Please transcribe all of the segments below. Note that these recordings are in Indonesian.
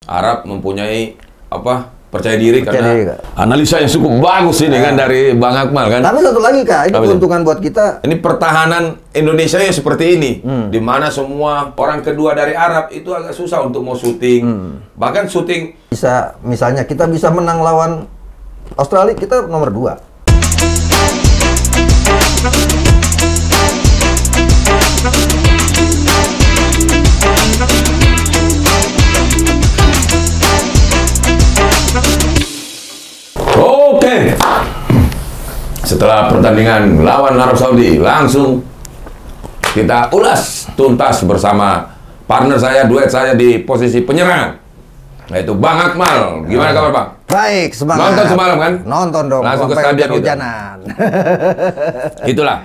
Arab mempunyai percaya diri karena analisa yang cukup bagus ini kan dari Bang Akmal kan. Tapi satu lagi Kak, ini keuntungan buat kita. Ini pertahanan Indonesia yang seperti ini, di mana semua orang kedua dari Arab itu agak susah untuk mau syuting. Bahkan syuting Bisa, misalnya kita bisa menang lawan Australia, kita nomor 2. Oke. Setelah pertandingan lawan Arab Saudi, langsung kita ulas tuntas bersama partner saya, duet saya di posisi penyerang, yaitu Bang Akmal. Gimana kabar Bang? Baik, semangat. Nonton semalam kan? Nonton dong. Langsung ke stadion gitu. Itulah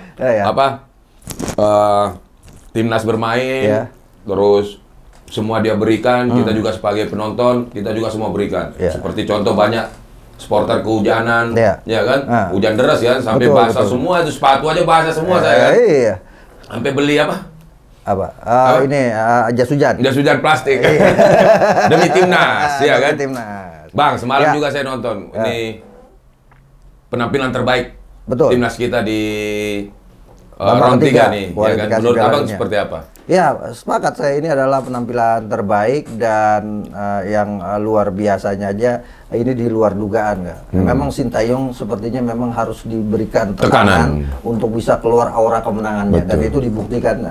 timnas bermain, terus semua dia berikan, kita juga sebagai penonton, kita juga semua berikan. Seperti contoh banyak supporter kehujanan, ya kan? Hujan deras ya, sampai basah semua, itu sepatu aja basah semua saya kan. Iya. Sampai beli apa? Ini jas hujan. Jas hujan plastik. Demi timnas, ya kan? Timnas. Bang, semalam juga saya nonton. Ini penampilan terbaik timnas kita di round 3 nih, ya kan? Menurut Abang seperti apa? Ya, sepakat saya, ini adalah penampilan terbaik dan yang luar biasanya aja, ini di luar dugaan nggak? Memang Sintayong sepertinya memang harus diberikan tekanan untuk bisa keluar aura kemenangannya. Dan itu dibuktikan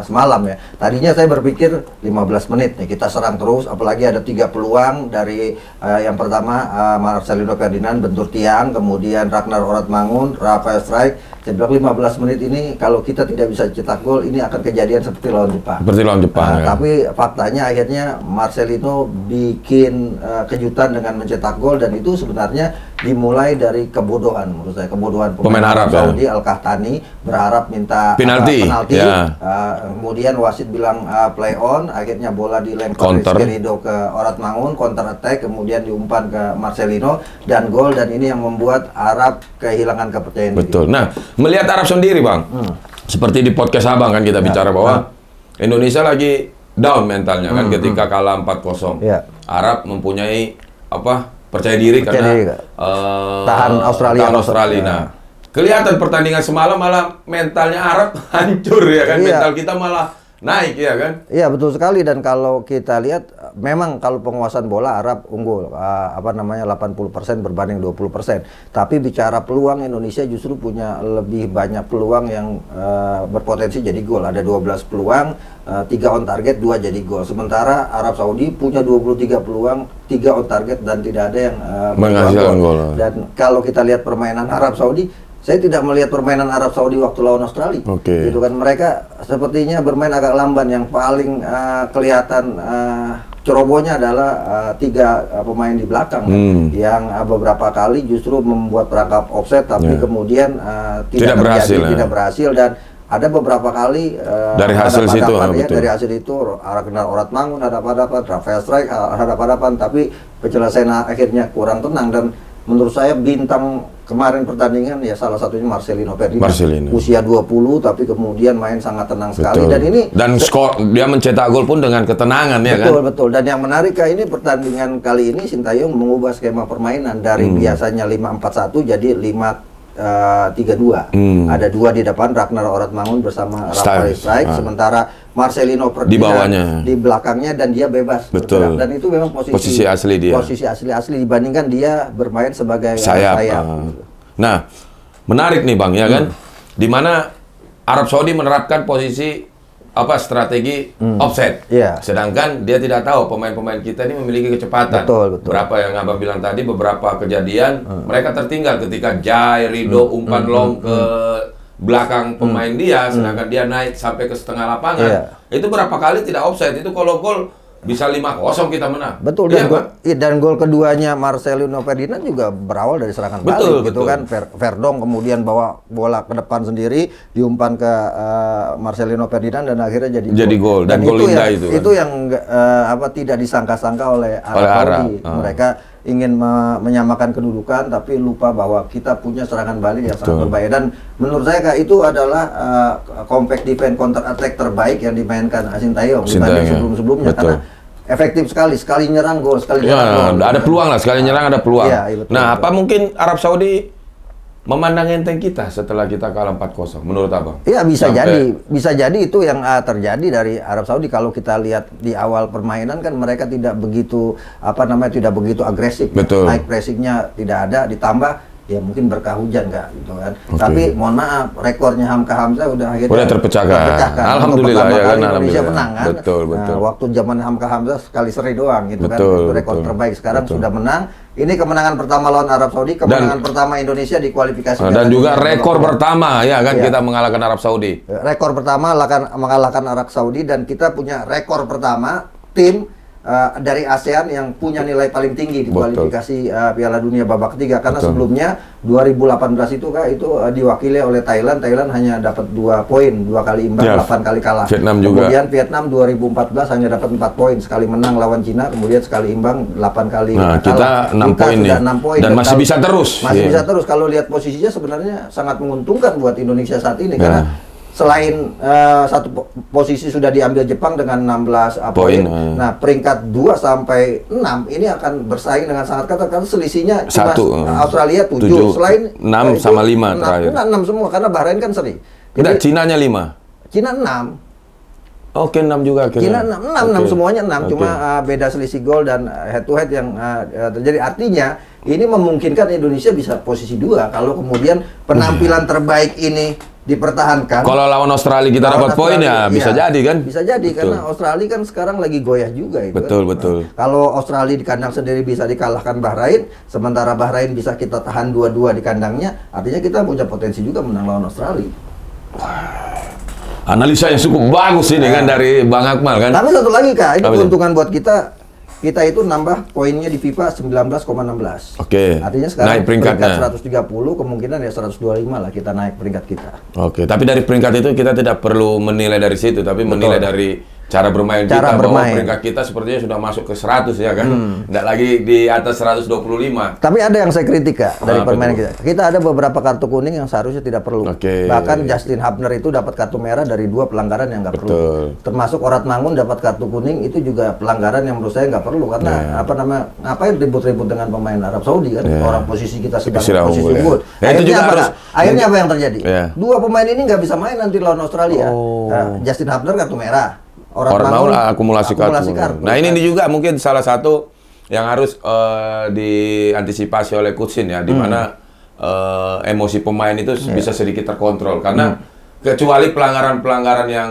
semalam ya. Tadinya saya berpikir 15 menit nih kita serang terus, apalagi ada 3 peluang dari yang pertama Marcelino Ferdinand bentur tiang, kemudian Ragnar Oratmangun, Rafael Strijk. Saya bilang 15 menit ini kalau kita tidak bisa cetak gol, ini akan kejadian seperti lawan Jepang. Seperti lawan Jepang. Ya. Tapi faktanya akhirnya Marcelino bikin kejutan dengan mencetak gol, dan itu sebenarnya dimulai dari kebodohan menurut saya, kebodohan pemain Arab Saudi, Al-Qahtani berharap minta penalti. Kemudian wasit bilang play on, akhirnya bola dilempar Rizquierdo ke Oratmangun, counter attack, kemudian diumpan ke Marcelino dan gol, dan ini yang membuat Arab kehilangan kepercayaan diri. Betul. Nah, melihat Arab sendiri Bang, seperti di podcast Abang kan kita bicara bahwa Indonesia lagi down mentalnya kan ketika kalah 4-0. Arab mempunyai percaya diri karena tahan Australia. Nah, kelihatan pertandingan semalam malah mentalnya Arab hancur ya kan, mental kita malah naik ya kan? Iya betul sekali, dan kalau kita lihat memang kalau penguasaan bola Arab unggul 80% berbanding 20%. Tapi bicara peluang, Indonesia justru punya lebih banyak peluang yang berpotensi jadi gol. Ada 12 peluang, 3 on target, 2 jadi gol. Sementara Arab Saudi punya 23 peluang, 3 on target dan tidak ada yang menghasilkan gol. Dan kalau kita lihat permainan Arab Saudi, saya tidak melihat permainan Arab Saudi waktu lawan Australia. Gitu kan, mereka sepertinya bermain agak lamban. Yang paling kelihatan cerobohnya adalah 3 pemain di belakang yang beberapa kali justru membuat perangkap offset, tapi kemudian tidak berhasil, dan ada beberapa kali dari hasil itu Ragnar Oratmangun hadapan-hadapan, Rafael Strijk hadapan-hadapan, tapi penyelesaian akhirnya kurang tenang. Dan menurut saya bintang kemarin pertandingan ya salah satunya Marcelino Ferdinand. Usia 20 tapi kemudian main sangat tenang sekali, dan skor dia mencetak gol pun dengan ketenangan ya kan. Betul. Dan yang menarik ini pertandingan kali ini Sintayong mengubah skema permainan dari biasanya 5-4-1 jadi 5-3-2. Ada 2 di depan, Ragnar Oratmangun bersama Rafael Strijk, sementara Marcelino Ferdinand di belakangnya, dan dia bebas bergerak. Dan itu memang posisi asli dia. Posisi asli dibandingkan dia bermain sebagai sayap. Nah, menarik nih Bang ya kan, di mana Arab Saudi menerapkan posisi strategi offset. Sedangkan dia tidak tahu pemain-pemain kita ini memiliki kecepatan. Betul. Berapa yang Abang bilang tadi, beberapa kejadian mereka tertinggal ketika Jai Ridho umpan long ke belakang pemain dia, sedangkan dia naik sampai ke setengah lapangan. Itu berapa kali tidak offside, itu kalau gol bisa 5-0 kita menang. Betul. Dan gol keduanya Marcelino Ferdinand juga berawal dari serangan balik gitu kan. Verdong kemudian bawa bola ke depan sendiri, diumpan ke Marcelino Ferdinand dan akhirnya jadi gol. Dan gol indah itu. Itu yang tidak disangka-sangka oleh Arab Saudi. Mereka ingin menyamakan kedudukan tapi lupa bahwa kita punya serangan balik yang sangat berbahaya. Dan menurut saya itu adalah compact defense counter attack terbaik yang dimainkan Sintayong dibanding sebelum-sebelumnya, karena efektif sekali nyerang gol, sekali nyerang gol. Ada peluang lah, sekali nyerang ada peluang. Iya, betul, nah, betul. apa mungkin Arab Saudi memandang enteng kita setelah kita kalah 4-0 menurut Abang? Iya, bisa jadi itu yang terjadi dari Arab Saudi. Kalau kita lihat di awal permainan kan mereka tidak begitu tidak begitu agresif. Betul. High pressingnya tidak ada, ditambah ya mungkin berkah hujan gitu kan. Tapi mohon maaf, rekornya Hamka Hamzah udah terpecahkan. Alhamdulillah ya kan, Indonesia menang kan. Betul. Nah, waktu zaman Hamka Hamzah sekali seri doang gitu kan. Itu rekor terbaik. Sekarang sudah menang. Ini kemenangan pertama lawan Arab Saudi, kemenangan pertama Indonesia di kualifikasi. Dan juga rekor pertama ya kan, kita mengalahkan Arab Saudi. Rekor pertama mengalahkan Arab Saudi, dan kita punya rekor pertama tim dari ASEAN yang punya nilai paling tinggi di kualifikasi Piala Dunia babak ketiga, karena sebelumnya 2018 itu diwakili oleh Thailand. Thailand hanya dapat 2 poin, 2 kali imbang, 8 kali kalah. Vietnam juga. Kemudian Vietnam 2014 hanya dapat 4 poin, sekali menang lawan Cina, kemudian sekali imbang, 8 kali kalah. Kita 6 poin nih. 6 poin. Dan masih bisa terus. Masih bisa terus. Kalau lihat posisinya sebenarnya sangat menguntungkan buat Indonesia saat ini, karena selain satu posisi sudah diambil Jepang dengan 16 poin. Nah, peringkat 2 sampai 6 ini akan bersaing dengan sangat ketat, karena selisihnya cuma Australia 7, selain 6 sama 5 terakhir. 6 semua, karena Bahrain kan seri. Jadi Cinanya 5. Cina 6. Oke, 6 juga akhirnya. Cina 6 semuanya 6, cuma beda selisih gol dan head to head yang terjadi. Artinya ini memungkinkan Indonesia bisa posisi 2 kalau kemudian penampilan terbaik ini dipertahankan. Kalau lawan Australia kita dapat poin ya bisa jadi kan? Bisa jadi, karena Australia kan sekarang lagi goyah juga itu. Betul. Nah, kalau Australia di kandang sendiri bisa dikalahkan Bahrain, sementara Bahrain bisa kita tahan 2-2 di kandangnya, artinya kita punya potensi juga menang lawan Australia. Analisa yang cukup bagus ini kan dari Bang Akmal kan. Tapi satu lagi Kak, ini keuntungan buat kita. Kita itu nambah poinnya di FIFA 19,16. Oke. Artinya sekarang naik peringkat 130, kemungkinan ya 125 lah kita naik peringkat kita. Oke, tapi dari peringkat itu kita tidak perlu menilai dari situ, tapi menilai dari cara bermain kita, bahwa peringkat kita sepertinya sudah masuk ke 100 ya kan. Tidak lagi di atas 125. Tapi ada yang saya kritik Kak dari permainan kita. Kita ada beberapa kartu kuning yang seharusnya tidak perlu. Bahkan Justin Hubner itu dapat kartu merah dari 2 pelanggaran yang nggak perlu. Termasuk Orat Mangun dapat kartu kuning, itu juga pelanggaran yang menurut saya nggak perlu, karena ngapain ribut-ribut dengan pemain Arab Saudi kan. Orang posisi kita sedang posisi unggul. Akhirnya apa yang terjadi? 2 pemain ini nggak bisa main nanti lawan Australia. Justin Hubner kartu merah. Orang mau akumulasi kartu. Nah, ini juga mungkin salah satu yang harus diantisipasi oleh Kutsin ya, di mana emosi pemain itu bisa sedikit terkontrol, karena kecuali pelanggaran-pelanggaran yang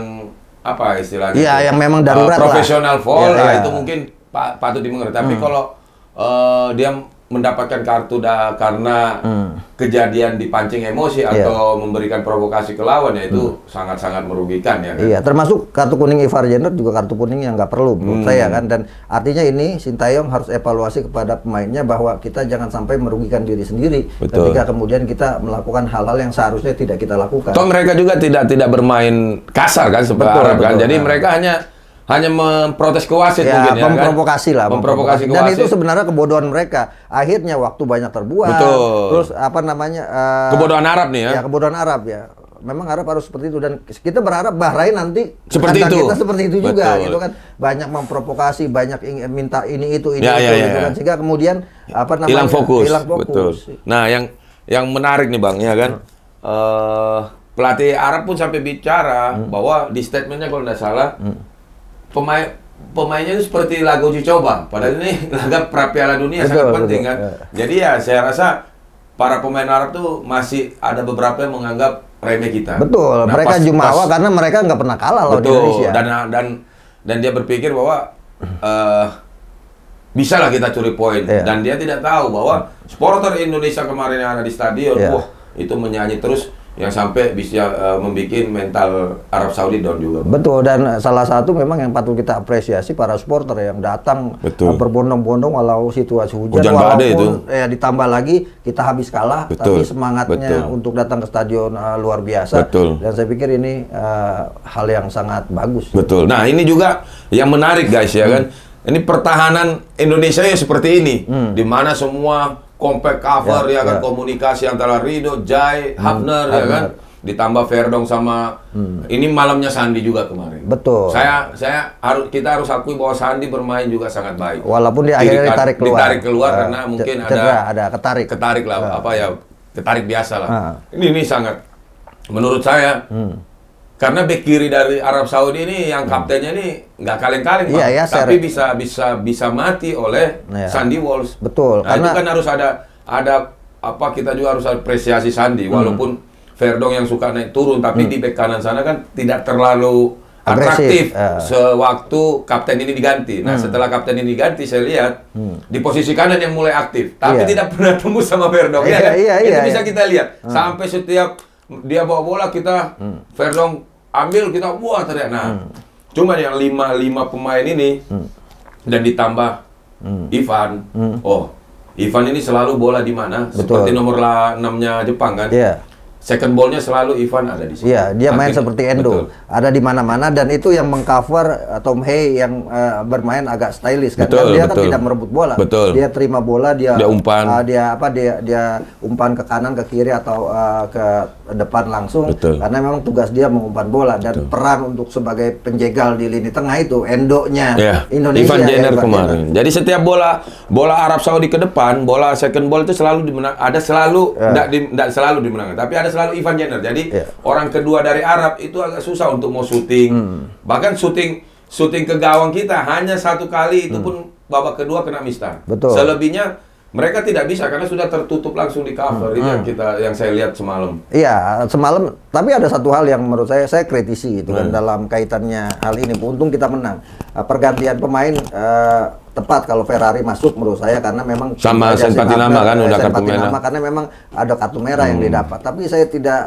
apa istilahnya? Iya, yang memang darurat profesional foul lah, itu mungkin patut dimengerti. Tapi kalau dia mendapatkan kartu karena kejadian dipancing emosi atau memberikan provokasi ke lawan, ya itu sangat-sangat merugikan ya kan? Iya, termasuk kartu kuning Ivar Jenner juga kartu kuning yang nggak perlu menurut saya kan. Dan artinya ini Sintayong harus evaluasi kepada pemainnya bahwa kita jangan sampai merugikan diri sendiri ketika kemudian kita melakukan hal-hal yang seharusnya tidak kita lakukan. Toh mereka juga tidak bermain kasar kan seperti Arab kan. Jadi mereka hanya memprotes ke wasit mungkin ya, memprovokasi kan? lah, memprovokasi ke dan wasit. itu sebenarnya kebodohan mereka. Akhirnya waktu banyak terbuang. Terus kebodohan Arab nih ya. Ya, kebodohan Arab ya. Memang Arab harus seperti itu, dan kita berharap Bahrain nanti seperti itu. Kita seperti itu juga gitu kan. Banyak memprovokasi, banyak minta ini itu gitu kan, sehingga kemudian hilang fokus. Betul. Nah, yang menarik nih Bang ya kan. Pelatih Arab pun sampai bicara bahwa di statementnya kalau tidak salah pemainnya itu seperti lagu uji coba, padahal ini laga pra Piala Dunia sangat penting kan. Jadi ya saya rasa para pemain Arab tuh masih ada beberapa yang menganggap remeh kita. Betul, mereka jumawa karena mereka nggak pernah kalah loh di Indonesia. Dan dia berpikir bahwa bisa lah kita curi poin, dan dia tidak tahu bahwa supporter Indonesia kemarin yang ada di stadion, wah itu menyanyi terus, yang sampai bisa membuat mental Arab Saudi down juga. Betul, dan salah satu memang yang patut kita apresiasi para supporter yang datang berbondong-bondong walau situasi hujan badai walaupun ditambah lagi kita habis kalah, tapi semangatnya untuk datang ke stadion luar biasa. Dan saya pikir ini hal yang sangat bagus. Betul. Nah, ini juga yang menarik guys ya kan. Ini pertahanan Indonesia yang seperti ini, di mana semua compact cover ya kan, komunikasi antara Rido, Jai, Hubner ya kan. ditambah Verdong sama ini malamnya Sandi juga kemarin. Betul. Kita harus akui bahwa Sandi bermain juga sangat baik. Walaupun dia akhirnya ditarik keluar karena mungkin ada ketarik lah ketarik biasa lah. Ini sangat menurut saya karena bek kiri dari Arab Saudi ini yang kaptennya ini nggak kaleng-kaleng, tapi bisa mati oleh Sandy Walsh. Betul. Nah, karena itu kan harus ada kita juga harus apresiasi Sandi walaupun Verdong yang suka naik turun, tapi di bek kanan sana kan tidak terlalu atraktif sewaktu kapten ini diganti. Nah, setelah kapten ini diganti, saya lihat di posisi kanan yang mulai aktif, tapi tidak pernah tembus sama Verdong. Itu bisa kita lihat. Sampai setiap dia bawa bola kita, Verdong ambil kita, wah teriak. Nah, cuma yang lima pemain ini dan ditambah Ivan. Ivan ini selalu bola di mana? Seperti nomor 6-nya Jepang kan? Second ball-nya selalu Ivan ada di sini. Iya, dia main seperti Endo. Ada di mana-mana dan itu yang mengcover Tom Hay yang bermain agak stylish kan. Dia kan tidak merebut bola. Dia terima bola, dia umpan. Dia umpan ke kanan, ke kiri atau ke depan langsung. Karena memang tugas dia mengumpan bola dan peran untuk sebagai penjegal di lini tengah itu Endonya Indonesia. Ivan Jenner kemarin. Jadi setiap bola Arab Saudi ke depan, bola second ball itu selalu dimenang. Ada selalu tidak selalu dimenangkan, tapi ada selalu Ivan Jenner. Jadi orang kedua dari Arab itu agak susah untuk mau syuting. Bahkan syuting ke gawang kita hanya satu kali, itu pun babak kedua kena mistar. Selebihnya mereka tidak bisa karena sudah tertutup langsung di cover. Itu yang saya lihat semalam. Iya, semalam. Tapi ada satu hal yang menurut saya kritisi gitu kan dalam kaitannya hal ini. Untung kita menang. Pergantian pemain tepat kalau Ferrari masuk menurut saya karena memang sama Senpatinama kan udah kartu merah. Karena memang ada kartu merah yang didapat. Tapi saya tidak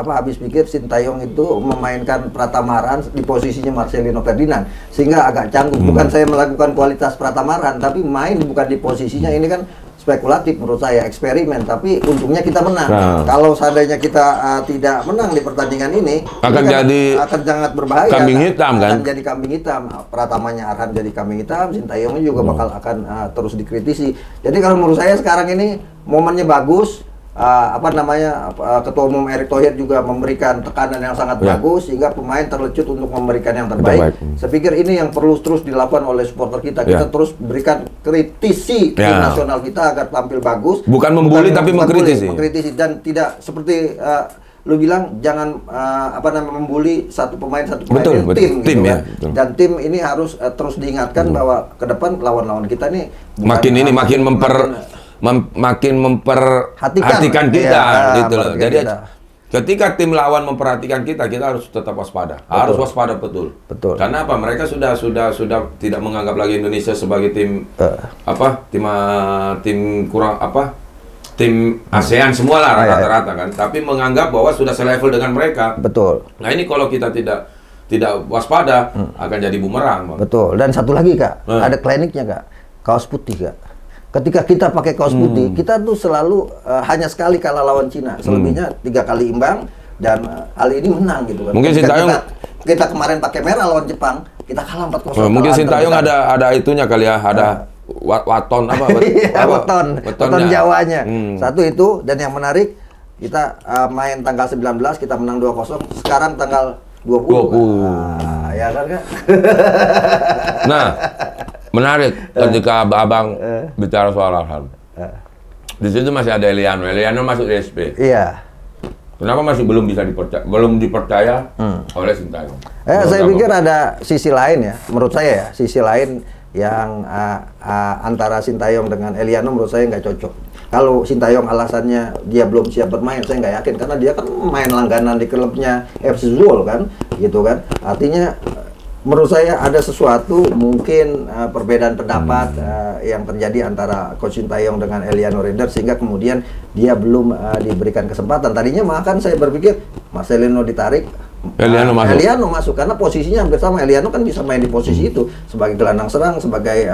habis pikir Sintayong itu memainkan Pratamaran di posisinya Marcelino Ferdinand sehingga agak canggung. Bukan saya melakukan kualitas Pratamaran, tapi main bukan di posisinya. Ini kan spekulatif menurut saya, eksperimen, tapi untungnya kita menang. Kalau seandainya kita tidak menang di pertandingan ini akan sangat berbahaya. Kambing hitam kan? Akan jadi kambing hitam. Pratamanya akan jadi kambing hitam, Sintayongnya juga akan terus dikritisi. Jadi kalau menurut saya sekarang ini momennya bagus. Ketua Umum Erick Thohir juga memberikan tekanan yang sangat bagus sehingga pemain terlecut untuk memberikan yang terbaik. Saya pikir ini yang perlu terus dilakukan oleh supporter kita. Kita terus berikan kritisi tim nasional kita agar tampil bagus. Bukan membuli tapi mengkritisi dan tidak seperti lu bilang jangan membuli satu pemain tim gitu kan. Dan tim ini harus terus diingatkan bahwa ke depan lawan-lawan kita nih makin memperhatikan kita gitu loh. Jadi ketika tim lawan memperhatikan kita harus tetap waspada. Harus waspada betul. Karena apa? Mereka sudah tidak menganggap lagi Indonesia sebagai tim tim ASEAN semua lah rata-rata kan. Tapi menganggap bahwa sudah selevel dengan mereka. Nah, ini kalau kita tidak waspada akan jadi bumerang. Dan satu lagi Kak, ada kliniknya Kak. Kaos putih Kak. Ketika kita pakai kaos putih, kita tuh selalu hanya sekali kalah lawan Cina. Selebihnya 3 kali imbang dan kali ini menang gitu kan. Mungkin Sintayong kita kemarin pakai merah lawan Jepang, kita kalah 4-0. Mungkin Sintayong ada itunya kali ya, ada waton weton Jawanya. Satu itu, dan yang menarik kita main tanggal 19 kita menang 2-0. Sekarang tanggal 20. Ya kan Kak? Nah, menarik ketika Abang bicara soal Arhan. Di situ masih ada Eliano masuk di SP. Iya. Kenapa masih belum dipercaya oleh Sintayong? Saya pikir ada sisi lain ya, menurut saya ya, sisi lain yang antara Sintayong dengan Eliano menurut saya nggak cocok. Kalau Sintayong alasannya dia belum siap bermain, saya nggak yakin karena dia kan main langganan di klubnya FC Zwolle kan, gitu kan. Artinya menurut saya ada sesuatu mungkin perbedaan pendapat yang terjadi antara Coach Sintayong dengan Eliano Render sehingga kemudian dia belum diberikan kesempatan. Tadinya makan saya berpikir Marcelino ditarik, Eliano masuk karena posisinya hampir sama. Eliano kan bisa main di posisi itu sebagai gelandang serang, sebagai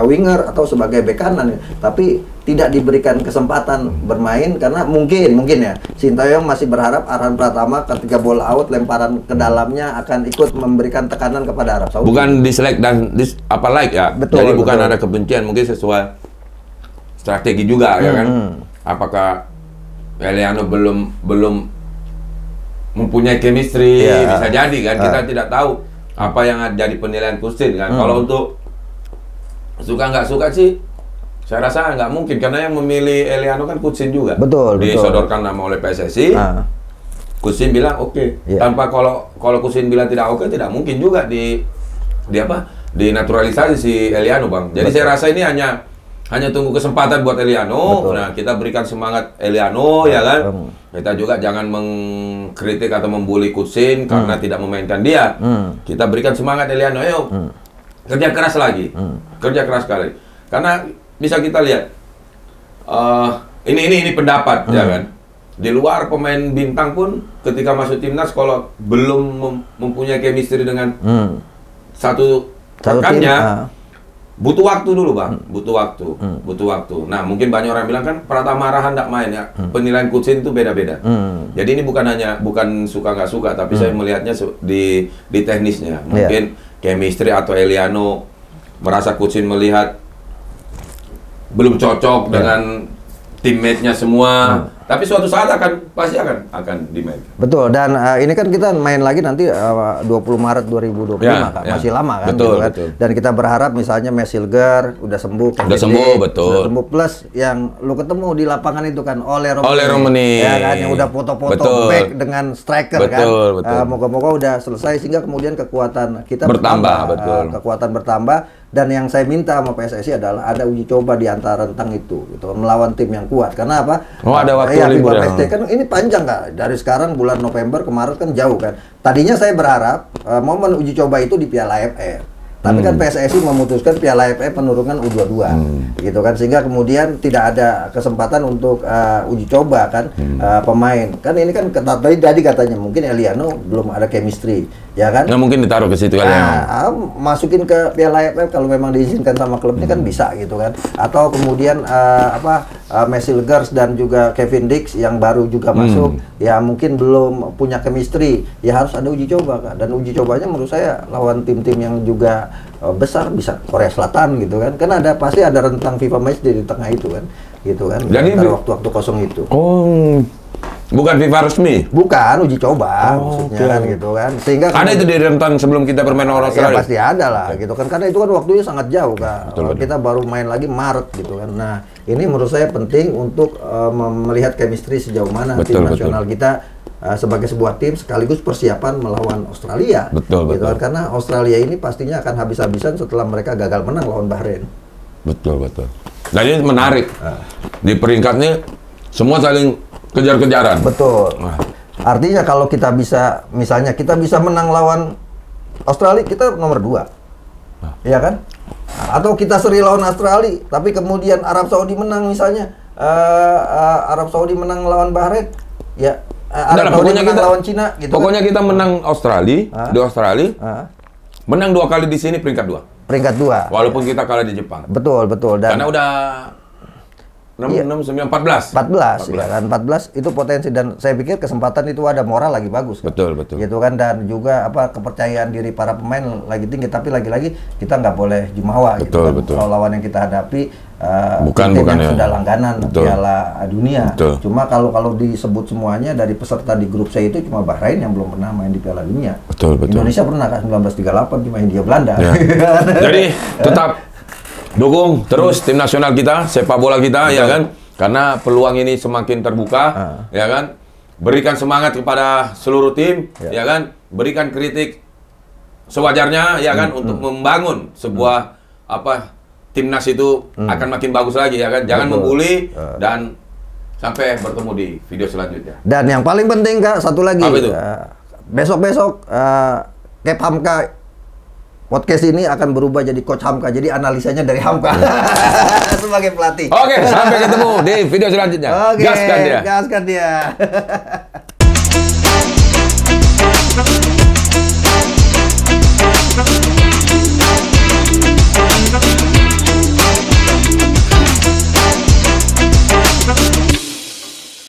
winger atau sebagai bek kanan, tapi tidak diberikan kesempatan bermain karena mungkin ya Sintayong masih berharap Arhan Pratama ketika bola out lemparan ke dalamnya akan ikut memberikan tekanan kepada Arab Saudi. Bukan dislike dan ya. Jadi bukan ada kebencian, mungkin sesuai strategi juga ya kan. Apakah Eliano belum mempunyai chemistry, bisa jadi kan. Kita tidak tahu apa yang jadi penilaian Kusin kan. Kalau untuk suka nggak suka sih, saya rasa nggak mungkin, karena yang memilih Eliano kan Kusin juga. Betul. Disodorkan nama oleh PSSI. Kusin bilang oke. Tanpa kalau Kusin bilang tidak oke, tidak mungkin juga dinaturalisasi si Eliano, Bang. Jadi saya rasa ini hanya tunggu kesempatan buat Eliano. Nah, kita berikan semangat Eliano, ya kan. Kita juga jangan mengkritik atau membuli Kusin karena tidak memainkan dia. Kita berikan semangat Eliano, ayo kerja keras lagi, kerja keras sekali. Karena bisa kita lihat, ini pendapat, ya kan. Di luar pemain bintang pun ketika masuk timnas, kalau belum mempunyai chemistry dengan satu rekannya, butuh waktu dulu, Bang. Butuh waktu. Nah, mungkin banyak orang bilang kan Pratama Arhan nggak main ya. Penilaian Kusin itu beda-beda. Jadi ini bukan suka nggak suka, tapi saya melihatnya di teknisnya. Mungkin chemistry atau Eliano merasa Kusin melihat belum cocok dengan teammate-nya semua. Tapi suatu saat pasti akan dimainkan. Betul, dan ini kan kita main lagi nanti 20 Maret 2025 kan, masih lama kan. Betul, gitu kan? betul. Dan kita berharap misalnya Mesilger udah sembuh, udah sembuh, plus yang lu ketemu di lapangan itu kan Ole Romani, ya kan, yang udah foto-foto back dengan striker kan. Moga-moga udah selesai sehingga kemudian kekuatan kita bertambah. Kekuatan bertambah. Dan yang saya minta sama PSSI adalah ada uji coba di antara rentang itu, gitu, melawan tim yang kuat. Karena apa? Ada waktu libur kan ini panjang nggak? Dari sekarang bulan November ke Maret kan jauh kan. Tadinya saya berharap momen uji coba itu di Piala AFF. Tapi kan PSSI memutuskan Piala AFF penurunkan U22, gitu kan, sehingga kemudian tidak ada kesempatan untuk uji coba kan pemain. Kan ini kan tadi katanya mungkin Eliano belum ada chemistry, ya kan? Nggak mungkin ditaruh ke situ kali ya. Masukin ke Piala AFF kalau memang diizinkan sama klubnya kan bisa gitu kan. Atau kemudian Mesilgers dan juga Kevin Dix yang baru juga masuk, ya mungkin belum punya chemistry, ya harus ada uji coba kan. Dan uji cobanya menurut saya lawan tim-tim yang juga besar, bisa Korea Selatan gitu kan. Kan pasti ada rentang FIFA match di tengah itu kan. Gitu kan. Jadi waktu-waktu kosong itu. Bukan FIFA resmi? Bukan, uji coba maksudnya kan gitu kan. Sehingga ada itu di rentan sebelum kita bermain orang Australia? Ya pasti ada lah gitu kan. Karena itu kan waktunya sangat jauh kan. Kita baru main lagi Maret gitu kan. Nah, ini menurut saya penting untuk melihat chemistry sejauh mana tim nasional kita sebagai sebuah tim sekaligus persiapan melawan Australia. Gitu kan. Karena Australia ini pastinya akan habis-habisan setelah mereka gagal menang lawan Bahrain. Betul. Dan ini menarik. Di peringkatnya semua saling kejar-kejaran. Betul. Artinya kalau kita bisa, misalnya kita bisa menang lawan Australia, kita nomor 2. Ya kan? Atau kita seri lawan Australia, tapi kemudian Arab Saudi menang misalnya. Arab Saudi menang lawan Bahrain. Ya, Arab Saudi menang lawan Cina gitu. Pokoknya kan? Kita menang Australia, di Australia. Menang 2 kali di sini peringkat 2. Peringkat 2. Walaupun kita kalah di Jepang. Betul. Dan karena udah 14 ya kan, 14 itu potensi, dan saya pikir kesempatan itu ada moral lagi bagus kan? Betul gitu kan, dan juga kepercayaan diri para pemain lagi tinggi, tapi lagi-lagi kita nggak boleh jumawa gitu kan. Kalau lawan yang kita hadapi bukan yang sudah langganan Piala Dunia. Cuma kalau disebut semuanya dari peserta di grup C itu cuma Bahrain yang belum pernah main di Piala Dunia. Indonesia pernah kan 1938 cuma Hindia Belanda. Jadi tetap dukung terus tim nasional kita, sepak bola kita, ya kan? Karena peluang ini semakin terbuka, ya kan? Berikan semangat kepada seluruh tim, ya kan? Berikan kritik sewajarnya, ya kan? Untuk membangun sebuah timnas itu akan makin bagus lagi, ya kan? Jangan membuli, dan sampai bertemu di video selanjutnya. Dan yang paling penting Kak, satu lagi. Apa itu? Besok-besok Kep Hamka podcast ini akan berubah jadi Coach Hamka, jadi analisanya dari Hamka sebagai pelatih. Oke, sampai ketemu di video selanjutnya. Gaskan dia.